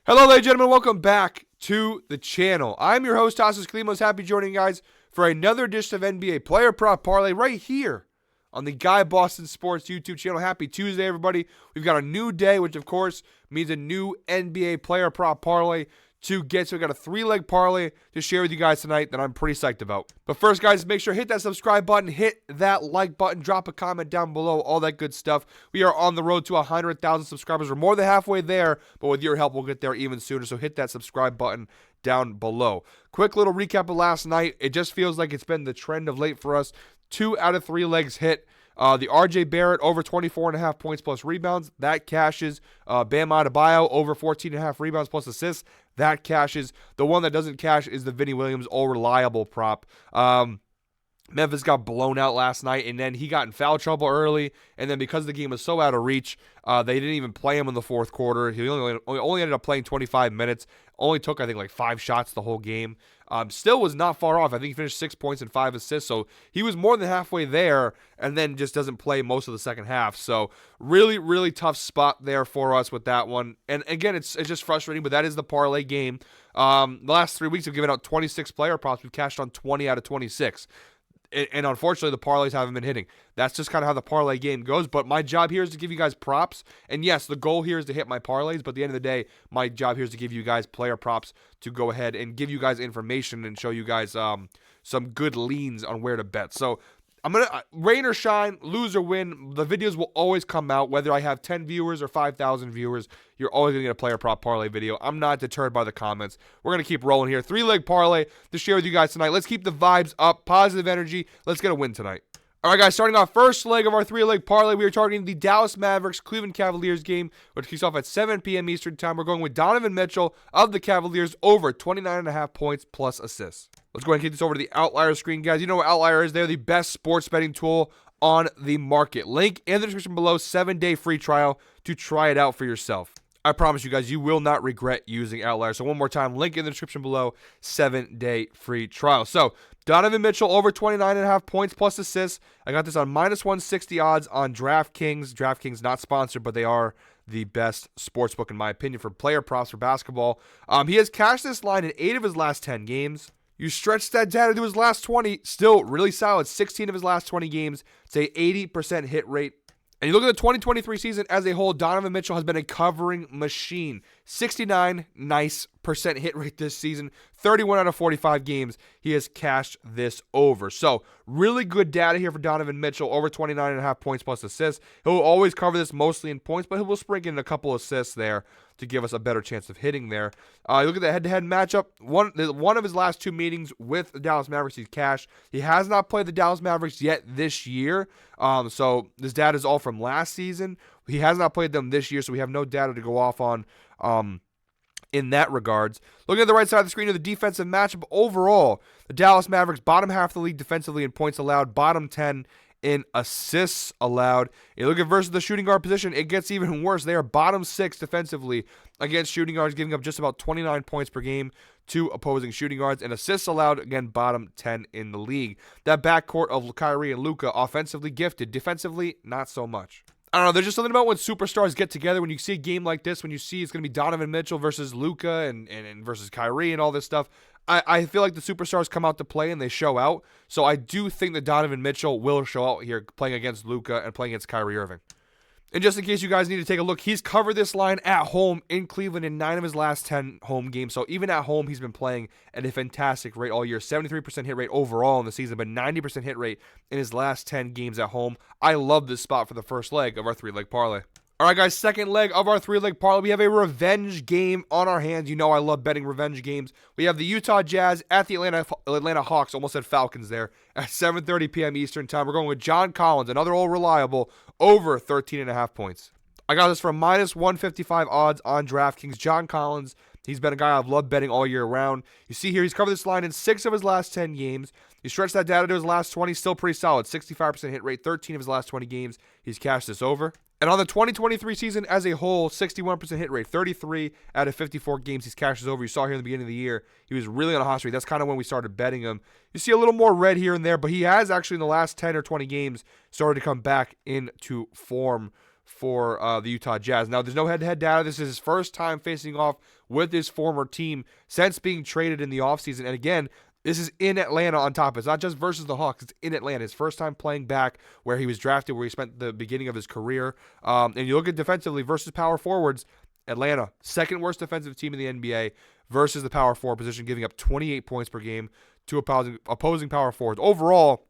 Hello, ladies and gentlemen. Welcome back to the channel. I'm your host, Tassos Klimos. Happy joining you guys for another edition of NBA Player Prop Parlay right here on the Guy Boston Sports YouTube channel. Happy Tuesday, everybody. We've got a new day, which, of course, means a new NBA Player Prop Parlay to get. So we got a three-leg parlay to share with you guys tonight that I'm pretty psyched about. But first, guys, make sure to hit that subscribe button, hit that like button, drop a comment down below, all that good stuff. We are on the road to 100,000 subscribers. We're more than halfway there, but with your help, we'll get there even sooner. So hit that subscribe button down below. Quick little recap of last night. It just feels like it's been the trend of late for us. 2 out of 3 legs hit. The RJ Barrett over 24.5 points plus rebounds, that cashes. Bam Adebayo over 14.5 rebounds plus assists, that cashes. The one that doesn't cash is the Vinny Williams all reliable prop. Memphis got blown out last night, and then he got in foul trouble early, and then because the game was so out of reach, they didn't even play him in the fourth quarter. He only ended up playing 25 minutes, only took, I think, like 5 shots the whole game. Still was not far off. I think he finished 6 points and 5 assists, so he was more than halfway there, and then just doesn't play most of the second half. So really, really tough spot there for us with that one. And again, it's just frustrating, but that is the parlay game. The last 3 weeks have given out 26 player props. We've cashed on 20 out of 26. And unfortunately, the parlays haven't been hitting. That's just kind of how the parlay game goes. But my job here is to give you guys props. And yes, the goal here is to hit my parlays. But at the end of the day, my job here is to give you guys player props to go ahead and give you guys information and show you guys some good leans on where to bet. So I'm going to, rain or shine, lose or win, the videos will always come out. Whether I have 10 viewers or 5,000 viewers, you're always going to get a player prop parlay video. I'm not deterred by the comments. We're going to keep rolling here. 3-leg parlay to share with you guys tonight. Let's keep the vibes up, positive energy. Let's get a win tonight. All right, guys, starting off first leg of our 3-leg parlay, we are targeting the Dallas Mavericks Cleveland Cavaliers game, which kicks off at 7 p.m. Eastern time. We're going with Donovan Mitchell of the Cavaliers over 29.5 points plus assists. Let's go ahead and kick this over to the Outlier screen, guys. You know what Outlier is. They're the best sports betting tool on the market. Link in the description below, 7-day free trial to try it out for yourself. I promise you guys, you will not regret using Outlier. So one more time, link in the description below, 7-day free trial. So Donovan Mitchell over 29.5 points plus assists. I got this on minus 160 odds on DraftKings. DraftKings not sponsored, but they are the best sportsbook in my opinion for player props for basketball. He has cashed this line in 8 of his last 10 games. You stretch that data to his last 20, still really solid. 16 of his last 20 games. It's a 80% hit rate. And you look at the 2023 season as a whole, Donovan Mitchell has been a covering machine. 69 nice percent hit rate this season. 31 out of 45 games, he has cashed this over. So really good data here for Donovan Mitchell, over 29.5 points plus assists. He'll always cover this mostly in points, but he will sprinkle in a couple assists there to give us a better chance of hitting there. Look at the head-to-head matchup. One of his last 2 meetings with the Dallas Mavericks, he's cashed. He has not played the Dallas Mavericks yet this year. So this data is all from last season. He has not played them this year, so we have no data to go off on in that regards. Looking at the right side of the screen of the defensive matchup, overall, the Dallas Mavericks, bottom half of the league defensively in points allowed, bottom 10 in assists allowed. You look at versus the shooting guard position, it gets even worse. They are bottom 6 defensively against shooting guards, giving up just about 29 points per game to opposing shooting guards. And assists allowed, again, bottom 10 in the league. That backcourt of Kyrie and Luka, offensively gifted. Defensively, not so much. I don't know, there's just something about when superstars get together, when you see a game like this, when you see it's going to be Donovan Mitchell versus Luka and versus Kyrie and all this stuff, I feel like the superstars come out to play and they show out. So I do think that Donovan Mitchell will show out here playing against Luka and playing against Kyrie Irving. And just in case you guys need to take a look, he's covered this line at home in Cleveland in 9 of his last 10 home games. So even at home, he's been playing at a fantastic rate all year. 73% hit rate overall in the season, but 90% hit rate in his last 10 games at home. I love this spot for the first leg of our 3-leg parlay. All right, guys, second leg of our 3-leg parlay. We have a revenge game on our hands. You know I love betting revenge games. We have the Utah Jazz at the Atlanta Hawks, almost said Falcons there, at 7:30 p.m. Eastern time. We're going with John Collins, another old reliable, over 13.5 points. I got this for minus 155 odds on DraftKings. John Collins, he's been a guy I've loved betting all year round. You see here, he's covered this line in 6 of his last 10 games. You stretch that data to his last 20, still pretty solid. 65% hit rate, 13 of his last 20 games. He's cashed this over. And on the 2023 season as a whole, 61% hit rate, 33 out of 54 games he's cashed this over. You saw here in the beginning of the year, he was really on a hot streak. That's kind of when we started betting him. You see a little more red here and there, but he has actually in the last 10 or 20 games started to come back into form for the Utah Jazz. Now, there's no head-to-head data. This is his first time facing off with his former team since being traded in the offseason. And again, this is in Atlanta on top. It's not just versus the Hawks. It's in Atlanta. His first time playing back where he was drafted, where he spent the beginning of his career. And you look at defensively versus power forwards, Atlanta, second worst defensive team in the NBA versus the power forward position, giving up 28 points per game to opposing power forwards. Overall,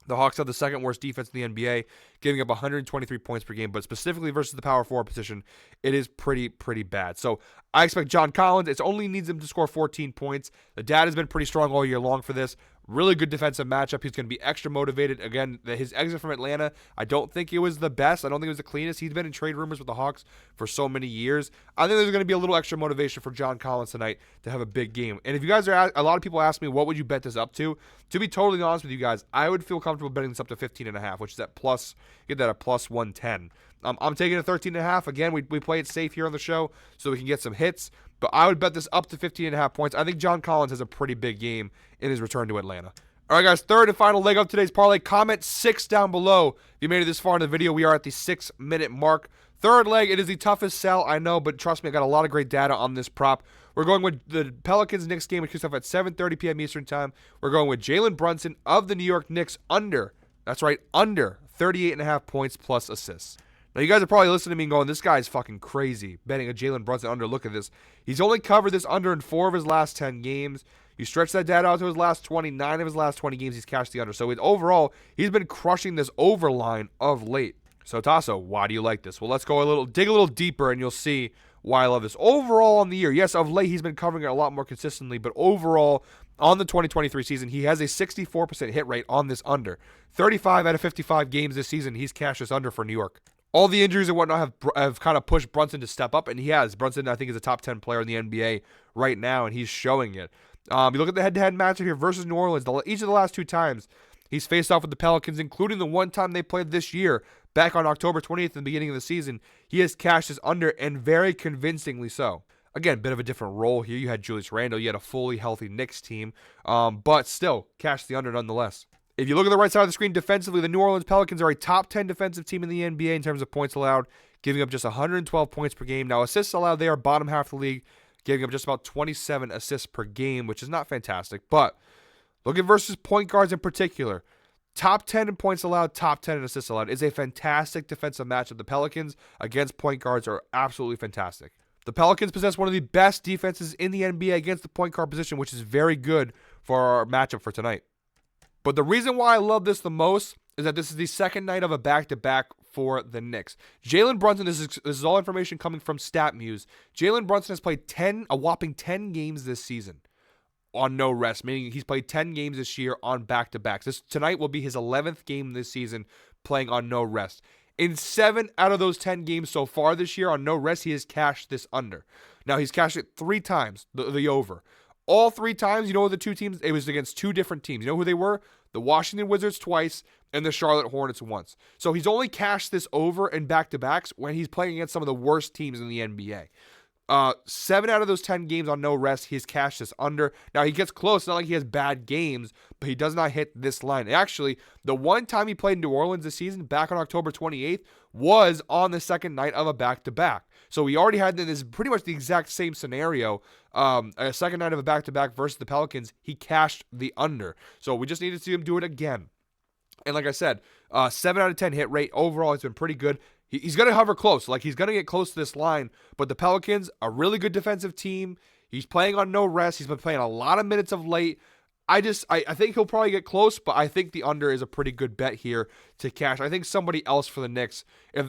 the Hawks have the second worst defense in the NBA, giving up 123 points per game. But specifically versus the power forward position, it is pretty bad. So I expect John Collins, it only needs him to score 14 points. The data has been pretty strong all year long for this. Really good defensive matchup. He's going to be extra motivated. Again, his exit from Atlanta, I don't think it was the best. I don't think it was the cleanest. He's been in trade rumors with the Hawks for so many years. I think there's going to be a little extra motivation for John Collins tonight to have a big game. And if you guys are, a lot of people ask me, what would you bet this up to? To be totally honest with you guys, I would feel comfortable betting this up to 15.5, which is at plus, get that at plus 110. I'm taking a 13.5. Again, we play it safe here on the show so we can get some hits. But I would bet this up to 15.5 points. I think John Collins has a pretty big game in his return to Atlanta. All right, guys, third and final leg of today's parlay. Comment 6 down below if you made it this far in the video. We are at the 6-minute mark. Third leg, it is the toughest sell, I know, but trust me, I got a lot of great data on this prop. We're going with the Pelicans-Knicks game, which kicks off at 7:30 p.m. Eastern Time. We're going with Jalen Brunson of the New York Knicks under, that's right, under 38.5 points plus assists. Now, you guys are probably listening to me and going, this guy's fucking crazy, betting a Jalen Brunson under. Look at this. He's only covered this under in 4 of his last 10 games. You stretch that data out to his last 29 of his last 20 games, he's cashed the under. So overall, he's been crushing this over line of late. So Tasso, why do you like this? Well, let's dig a little deeper, and you'll see why I love this. Overall on the year, yes, of late he's been covering it a lot more consistently, but overall on the 2023 season, he has a 64% hit rate on this under. 35 out of 55 games this season, he's cashed this under for New York. All the injuries and whatnot have kind of pushed Brunson to step up, and he has. Brunson, I think, is a top 10 player in the NBA right now, and he's showing it. You look at the head-to-head matchup here versus New Orleans. Each of the last 2 times, he's faced off with the Pelicans, including the one time they played this year, back on October 28th in the beginning of the season. He has cashed his under, and very convincingly so. Again, bit of a different role here. You had Julius Randle. You had a fully healthy Knicks team, but still, cashed the under nonetheless. If you look at the right side of the screen defensively, the New Orleans Pelicans are a top 10 defensive team in the NBA in terms of points allowed, giving up just 112 points per game. Now, assists allowed, they are bottom half of the league, giving up just about 27 assists per game, which is not fantastic. But look at versus point guards in particular. Top 10 in points allowed, top 10 in assists allowed. Is a fantastic defensive matchup. The Pelicans against point guards are absolutely fantastic. The Pelicans possess one of the best defenses in the NBA against the point guard position, which is very good for our matchup for tonight. But the reason why I love this the most is that this is the second night of a back-to-back for the Knicks. Jalen Brunson, this is all information coming from StatMuse. Jalen Brunson has played a whopping 10 games this season on no rest, meaning he's played 10 games this year on back-to-backs. Tonight will be his 11th game this season playing on no rest. In 7 out of those 10 games so far this year on no rest, he has cashed this under. Now, he's cashed it 3 times, the over. All 3 times, you know the 2 teams, it was against 2 different teams. You know who they were? The Washington Wizards twice and the Charlotte Hornets once. So he's only cashed this over in back-to-backs when he's playing against some of the worst teams in the NBA. 7 out of those 10 games on no rest, he's cashed this under. Now, he gets close. It's not like he has bad games, but he does not hit this line. Actually, the one time he played in New Orleans this season, back on October 28th, was on the second night of a back-to-back. So we already had this pretty much the exact same scenario. A second night of a back-to-back versus the Pelicans, he cashed the under. So we just need to see him do it again. And like I said, 7 out of 10 hit rate. Overall, it's been pretty good. He's going to hover close. Like, he's going to get close to this line. But the Pelicans, a really good defensive team. He's playing on no rest. He's been playing a lot of minutes of late. I think he'll probably get close, but I think the under is a pretty good bet here to cash. I think somebody else for the Knicks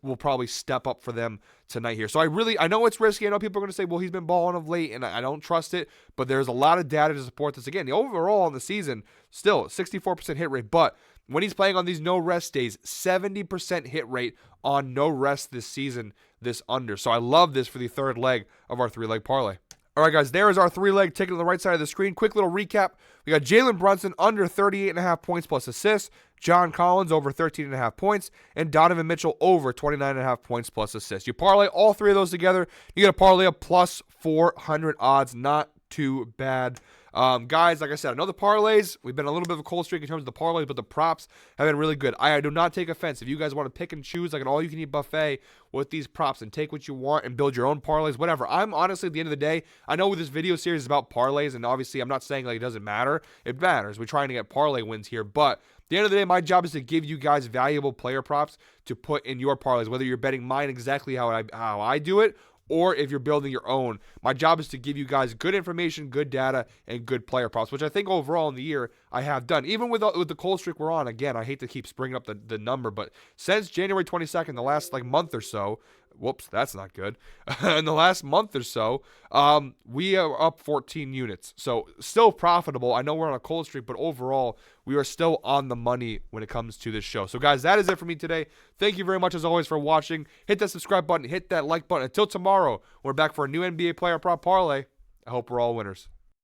will probably step up for them tonight here. So I know it's risky. I know people are going to say, well, he's been balling of late, and I don't trust it. But there's a lot of data to support this. Again, the overall on the season, still 64% hit rate. But when he's playing on these no rest days, 70% hit rate on no rest this season, this under. So I love this for the third leg of our 3-leg parlay. All right, guys, there is our 3-leg ticket on the right side of the screen. Quick little recap. We got Jalen Brunson under 38.5 points plus assists, John Collins over 13.5 points, and Donovan Mitchell over 29.5 points plus assists. You parlay all 3 of those together, you get a parlay of plus 400 odds. Not too bad. Guys, like I said, I know the parlays. We've been a little bit of a cold streak in terms of the parlays, but the props have been really good. I do not take offense. If you guys want to pick and choose like an all-you-can-eat buffet with these props and take what you want and build your own parlays, whatever. I'm honestly, at the end of the day, I know this video series is about parlays, and obviously I'm not saying like it doesn't matter. It matters. We're trying to get parlay wins here, but at the end of the day, my job is to give you guys valuable player props to put in your parlays, whether you're betting mine exactly how I do it, or if you're building your own. My job is to give you guys good information, good data, and good player props, which I think overall in the year I have done. Even with the cold streak we're on, again, I hate to keep bringing up the number, but since January 22nd, the last like month or so, whoops, that's not good. In the last month or so, we are up 14 units. So still profitable. I know we're on a cold streak, but overall, we are still on the money when it comes to this show. So guys, that is it for me today. Thank you very much as always for watching. Hit that subscribe button, hit that like button. Until tomorrow, we're back for a new NBA Player Prop Parlay. I hope we're all winners.